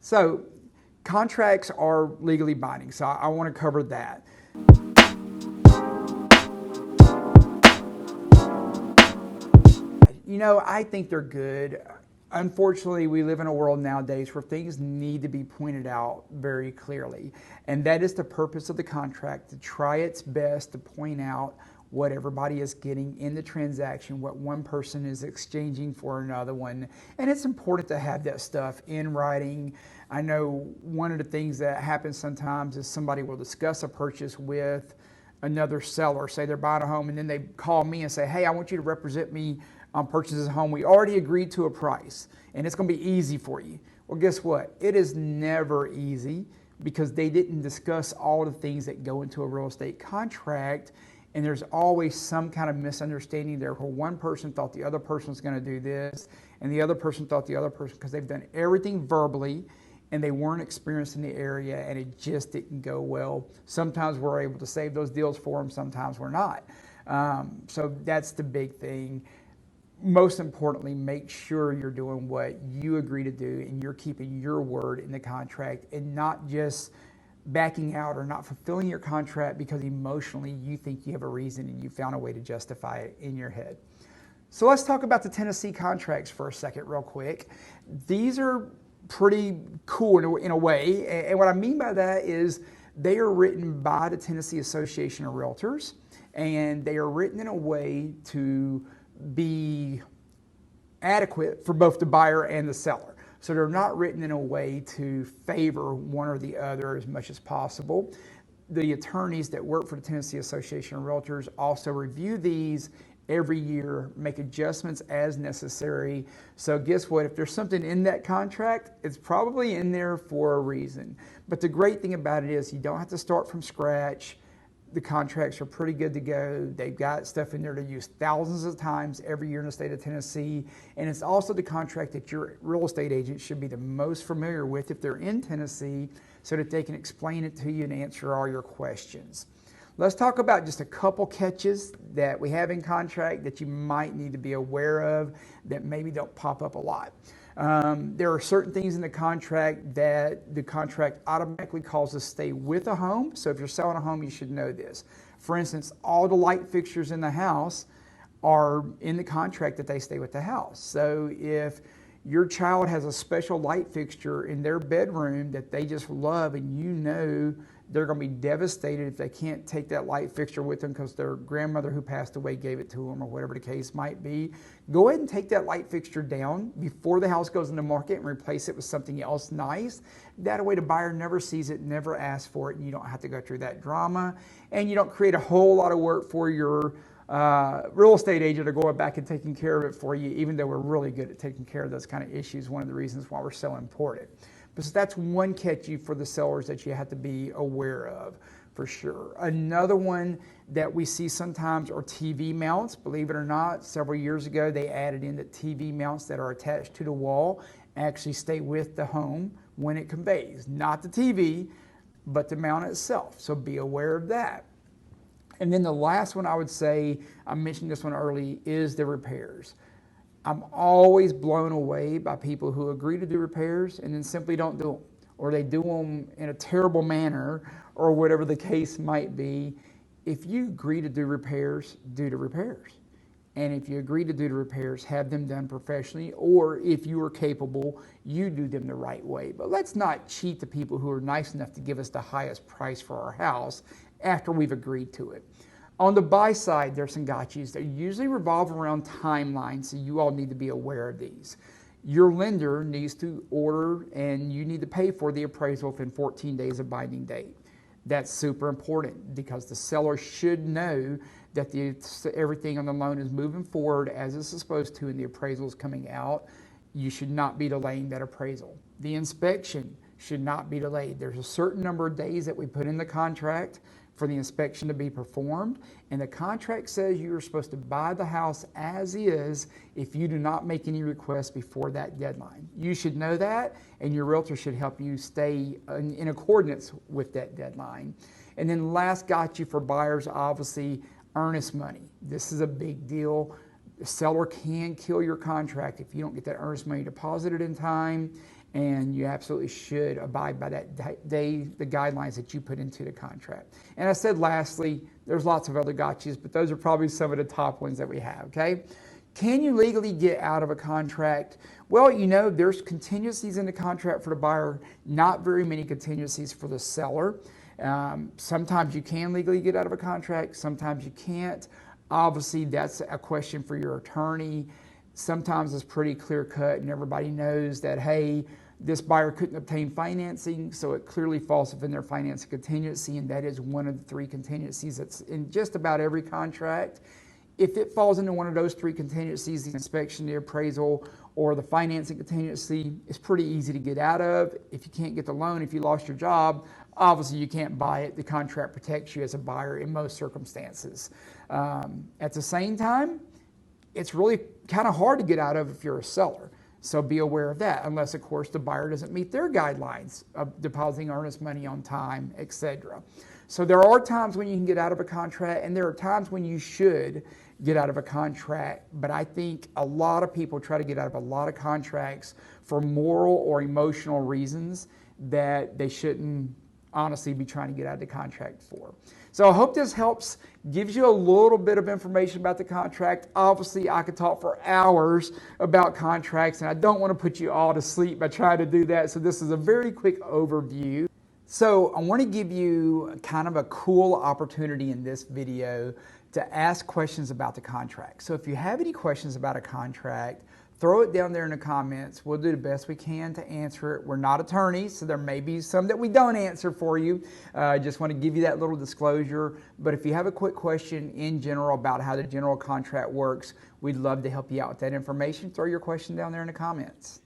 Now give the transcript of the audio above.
So contracts are legally binding, so I want to cover that. You know, I think they're good. Unfortunately, we live in a world nowadays where things need to be pointed out very clearly. And that is the purpose of the contract, to try its best to point out what everybody is getting in the transaction, what one person is exchanging for another one. And it's important to have that stuff in writing. I know one of the things that happens sometimes is somebody will discuss a purchase with another seller. Say they're buying a home and then they call me and say, hey, I want you to represent me on purchasing a home. We already agreed to a price and it's going to be easy for you. Well, guess what? It is never easy because they didn't discuss all the things that go into a real estate contract. And there's always some kind of misunderstanding there where one person thought the other person was going to do this and the other person thought the other person, because they've done everything verbally and they weren't experienced in the area and it just didn't go well. Sometimes we're able to save those deals for them, sometimes we're not. So that's the big thing. Most importantly, make sure you're doing what you agree to do and you're keeping your word in the contract and not just backing out or not fulfilling your contract because emotionally you think you have a reason and you found a way to justify it in your head. So let's talk about the Tennessee contracts for a second real quick. These are pretty cool in a way, and what I mean by that is they are written by the Tennessee Association of Realtors, and they are written in a way to be adequate for both the buyer and the seller. So they're not written in a way to favor one or the other as much as possible. The attorneys that work for the Tennessee Association of Realtors also review these every year, make adjustments as necessary. So guess what? If there's something in that contract, it's probably in there for a reason. But the great thing about it is you don't have to start from scratch. The contracts are pretty good to go. They've got stuff in there to use thousands of times every year in the state of Tennessee. And it's also the contract that your real estate agent should be the most familiar with if they're in Tennessee, so that they can explain it to you and answer all your questions. Let's talk about just a couple catches that we have in contract that you might need to be aware of that maybe don't pop up a lot. There are certain things in the contract that the contract automatically calls us stay with a home. So if you're selling a home, you should know this. For instance, all the light fixtures in the house are in the contract that they stay with the house. So if your child has a special light fixture in their bedroom that they just love and you know they're going to be devastated if they can't take that light fixture with them because their grandmother who passed away gave it to them or whatever the case might be, go ahead and take that light fixture down before the house goes into market and replace it with something else nice. That way the buyer never sees it, never asks for it, and you don't have to go through that drama. And you don't create a whole lot of work for your real estate agent to go back and taking care of it for you, even though we're really good at taking care of those kind of issues. One of the reasons why we're so important. But so that's one catch for the sellers that you have to be aware of for sure. Another one that we see sometimes are TV mounts. Believe it or not, several years ago they added in that TV mounts that are attached to the wall actually stay with the home when it conveys. Not the TV, but the mount itself. So be aware of that. And then the last one I would say, I mentioned this one early, is the repairs. I'm always blown away by people who agree to do repairs and then simply don't do them, or they do them in a terrible manner, or whatever the case might be. If you agree to do repairs, do the repairs. And if you agree to do the repairs, have them done professionally, or if you are capable, you do them the right way. But let's not cheat the people who are nice enough to give us the highest price for our house after we've agreed to it. On the buy side, there's some gotchas that usually revolve around timelines, so you all need to be aware of these. Your lender needs to order and you need to pay for the appraisal within 14 days of binding date. That's super important because the seller should know that everything on the loan is moving forward as it's supposed to and the appraisal is coming out. You should not be delaying that appraisal. The inspection should not be delayed. There's a certain number of days that we put in the contract for the inspection to be performed, and the contract says you are supposed to buy the house as is if you do not make any requests before that deadline. You should know that, and your realtor should help you stay in accordance with that deadline. And then last gotcha for buyers, obviously, earnest money. This is a big deal. The seller can kill your contract if you don't get that earnest money deposited in time. and you absolutely should abide by the guidelines that you put into the contract. And I said lastly, there's lots of other gotchas, but those are probably some of the top ones that we have, okay? Can you legally get out of a contract? Well, you know, there's contingencies in the contract for the buyer, not very many contingencies for the seller. Sometimes you can legally get out of a contract, sometimes you can't. Obviously, that's a question for your attorney. Sometimes it's pretty clear cut and everybody knows that, hey, this buyer couldn't obtain financing, so it clearly falls within their financing contingency, and that is one of the three contingencies that's in just about every contract. If it falls into one of those three contingencies, the inspection, the appraisal, or the financing contingency, is pretty easy to get out of. If you can't get the loan, if you lost your job, obviously you can't buy it. The contract protects you as a buyer in most circumstances. At the same time, it's really kind of hard to get out of if you're a seller. So be aware of that, unless, of course, the buyer doesn't meet their guidelines of depositing earnest money on time, etc. So there are times when you can get out of a contract, and there are times when you should get out of a contract. But I think a lot of people try to get out of a lot of contracts for moral or emotional reasons that they shouldn't honestly be trying to get out of the contract for. So I hope this helps, gives you a little bit of information about the contract. Obviously, I could talk for hours about contracts, and I don't want to put you all to sleep by trying to do that. So this is a very quick overview. So I want to give you kind of a cool opportunity in this video to ask questions about the contract. So if you have any questions about a contract, throw it down there in the comments. We'll do the best we can to answer it. We're not attorneys, so there may be some that we don't answer for you. I just want to give you that little disclosure. But if you have a quick question in general about how the general contract works, we'd love to help you out with that information. Throw your question down there in the comments.